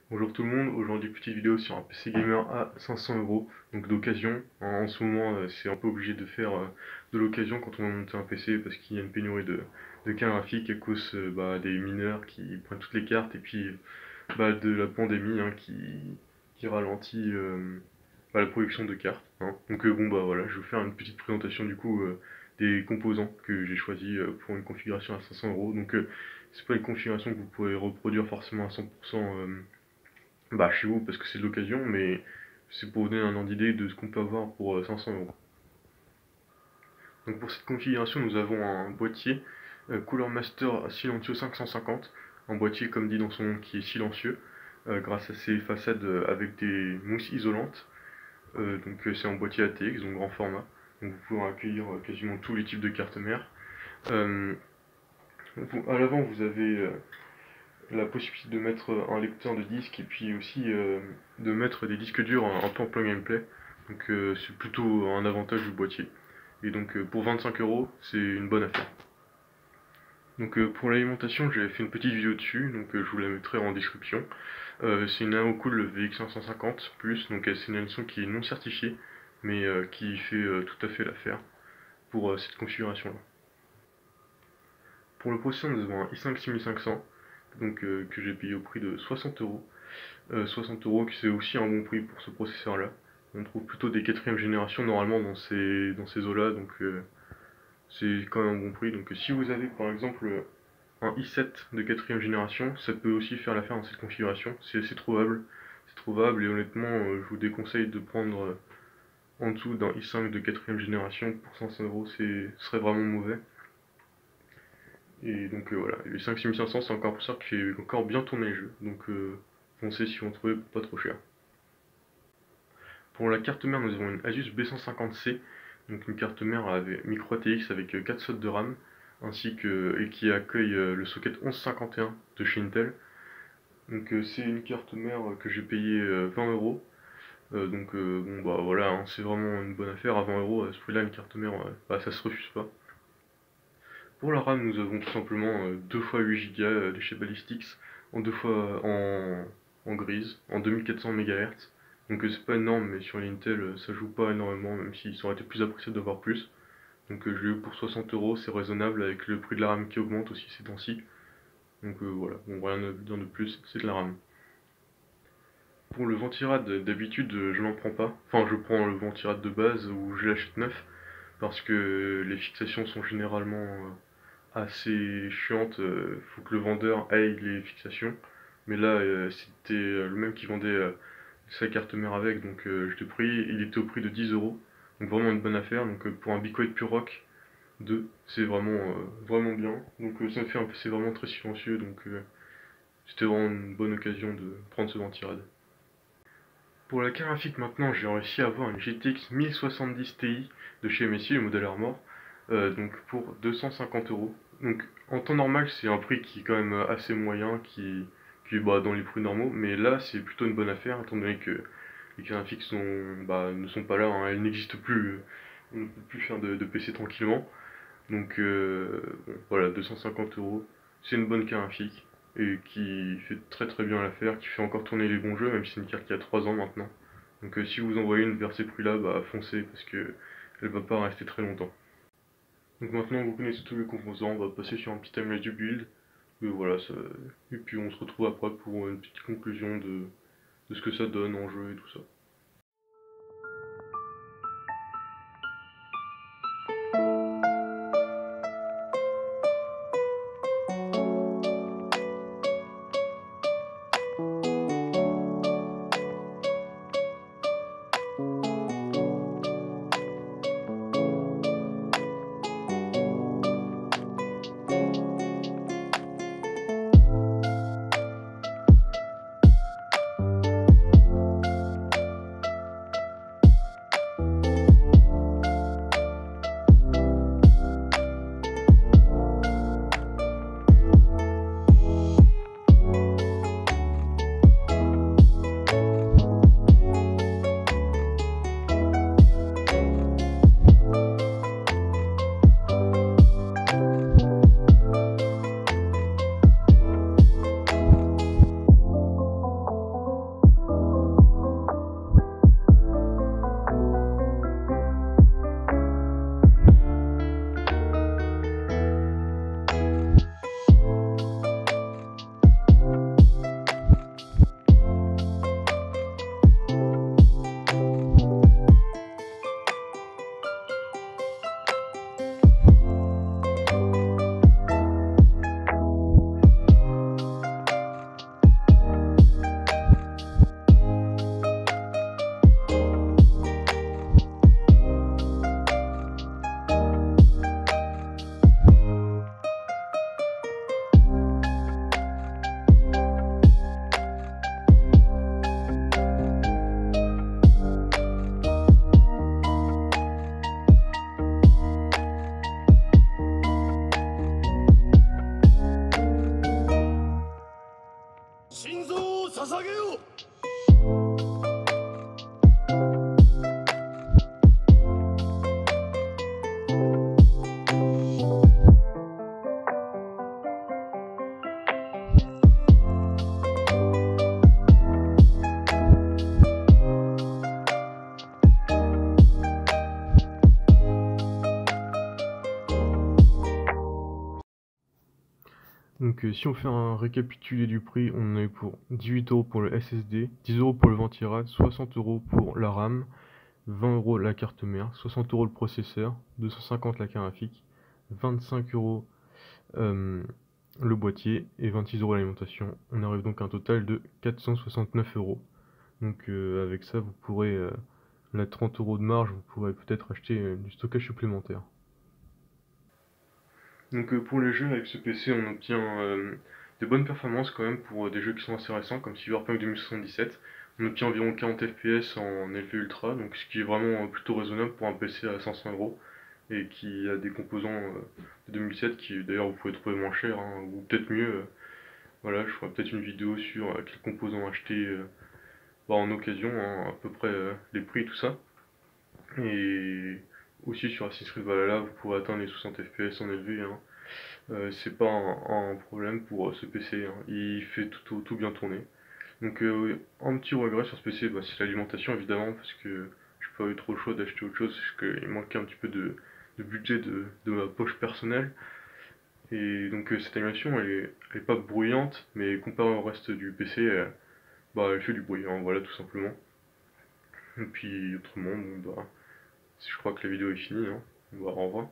Bonjour tout le monde, aujourd'hui petite vidéo sur un PC gamer à 500 €, donc d'occasion. En ce moment c'est un peu obligé de faire de l'occasion quand on va monter un PC parce qu'il y a une pénurie de cartes graphiques à cause des mineurs qui prennent toutes les cartes et puis de la pandémie qui ralentit la production de cartes, hein. Donc voilà, je vais vous faire une petite présentation du coup des composants que j'ai choisis pour une configuration à 500 €. Donc c'est pas une configuration que vous pourrez reproduire forcément à 100% chez vous parce que c'est de l'occasion, mais c'est pour vous donner un ordre d'idée de ce qu'on peut avoir pour 500 €. Donc pour cette configuration, nous avons un boîtier Cooler Master Silencio 550, un boîtier comme dit dans son nom qui est silencieux grâce à ses façades avec des mousses isolantes. C'est un boîtier ATX, donc grand format, donc vous pouvez accueillir quasiment tous les types de cartes mères. Euh, à l'avant vous avez la possibilité de mettre un lecteur de disques et puis aussi de mettre des disques durs un peu en plug and play. Donc c'est plutôt un avantage du boîtier. Et donc pour 25 €, c'est une bonne affaire. Donc pour l'alimentation, j'avais fait une petite vidéo dessus, donc je vous la mettrai en description. C'est une Aocool VX550 Plus, donc c'est une alimentation qui est non certifiée, mais qui fait tout à fait l'affaire pour cette configuration-là. Pour le processeur, nous avons un i5 6500, donc que j'ai payé au prix de 60 €. 60 € c'est aussi un bon prix pour ce processeur là. On trouve plutôt des 4ème génération normalement dans ces eaux là, donc c'est quand même un bon prix. Donc si vous avez par exemple un i7 de 4ème génération, ça peut aussi faire l'affaire dans cette configuration. C'est assez trouvable, c'est trouvable et honnêtement je vous déconseille de prendre en dessous d'un i5 de 4ème génération pour 500 €, ce serait vraiment mauvais. Et donc voilà, le 6500 c'est encore un processeur qui fait encore bien tourner les jeux, donc foncez si vous en trouvez pas trop cher. Pour la carte mère, nous avons une Asus B150C, donc une carte mère avec micro ATX avec 4 slots de RAM, et qui accueille le socket 1151 de chez Intel. Donc c'est une carte mère que j'ai payé 20 €. Voilà, hein, c'est vraiment une bonne affaire à 20 € à ce prix-là, une carte mère, ça se refuse pas. Pour la RAM, nous avons tout simplement 2 x 8 Go de chez Ballistix, en 2 fois en grise, en 2400 MHz. Donc c'est pas énorme, mais sur l'Intel ça joue pas énormément, même si ça aurait été plus apprécié d'avoir plus. Donc je l'ai eu pour 60 €, c'est raisonnable avec le prix de la RAM qui augmente aussi ces temps-ci. Donc voilà, bon, rien à dire de plus, c'est de la RAM. Pour le ventirad, d'habitude je n'en prends pas. Enfin, je prends le ventirad de base ou je l'achète neuf, parce que les fixations sont généralement assez chiantes. Faut que le vendeur aille les fixations. Mais là, c'était le même qui vendait sa carte mère avec, donc je l'ai pris. Il était au prix de 10 €. Donc vraiment une bonne affaire. Donc pour un Bicoid Pure Rock 2, c'est vraiment bien. Donc ça fait un PC vraiment très silencieux. Donc c'était vraiment une bonne occasion de prendre ce ventirad. Pour la carte graphique maintenant, j'ai réussi à avoir une GTX 1070 Ti de chez MSI, le modèle Armor, donc pour 250 €. Donc en temps normal, c'est un prix qui est quand même assez moyen, qui est dans les prix normaux, mais là c'est plutôt une bonne affaire étant donné que les cartes graphiques ne sont pas là, hein, elles n'existent plus, on ne peut plus faire de PC tranquillement. Donc voilà, 250 €, c'est une bonne carte graphique et qui fait très très bien l'affaire, qui fait encore tourner les bons jeux, même si c'est une carte qui a 3 ans maintenant. Donc si vous envoyez une vers ces prix-là, foncez parce que elle va pas rester très longtemps. Donc maintenant vous connaissez tous les composants, on va passer sur un petit timelapse du build. Et voilà, et puis on se retrouve après pour une petite conclusion de ce que ça donne en jeu et tout ça. を捧げよう。Donc si on fait un récapitulé du prix, on a eu pour 18€ pour le SSD, 10€ pour le ventirad, 60€ pour la RAM, 20€ la carte mère, 60€ le processeur, 250 la carte graphique, 25€ le boîtier et 26€ l'alimentation. On arrive donc à un total de 469€. Donc avec ça, vous pourrez, la 30€ de marge, vous pourrez peut-être acheter du stockage supplémentaire. Donc pour les jeux avec ce PC, on obtient de bonnes performances quand même pour des jeux qui sont assez récents comme Cyberpunk 2077. On obtient environ 40 FPS en élevé ultra, donc ce qui est vraiment plutôt raisonnable pour un PC à 500€ et qui a des composants de 2007 qui d'ailleurs vous pouvez trouver moins cher hein, ou peut-être mieux. Voilà, je ferai peut-être une vidéo sur quels composants acheter en occasion, hein, à peu près les prix et tout ça. Et aussi sur Assassin's Creed Valhalla, vous pourrez atteindre les 60 FPS en élevé. Hein. C'est pas un problème pour ce PC, hein. Il fait tout bien tourner. Donc un petit regret sur ce PC, bah, c'est l'alimentation évidemment, parce que j'ai pas eu trop le choix d'acheter autre chose, parce qu'il manquait un petit peu de budget de ma poche personnelle. Et donc cette animation, elle est pas bruyante, mais comparée au reste du PC, bah, elle fait du bruit, hein, voilà tout simplement. Et puis autrement, bon, bah, je crois que la vidéo est finie, hein. Bah, au revoir.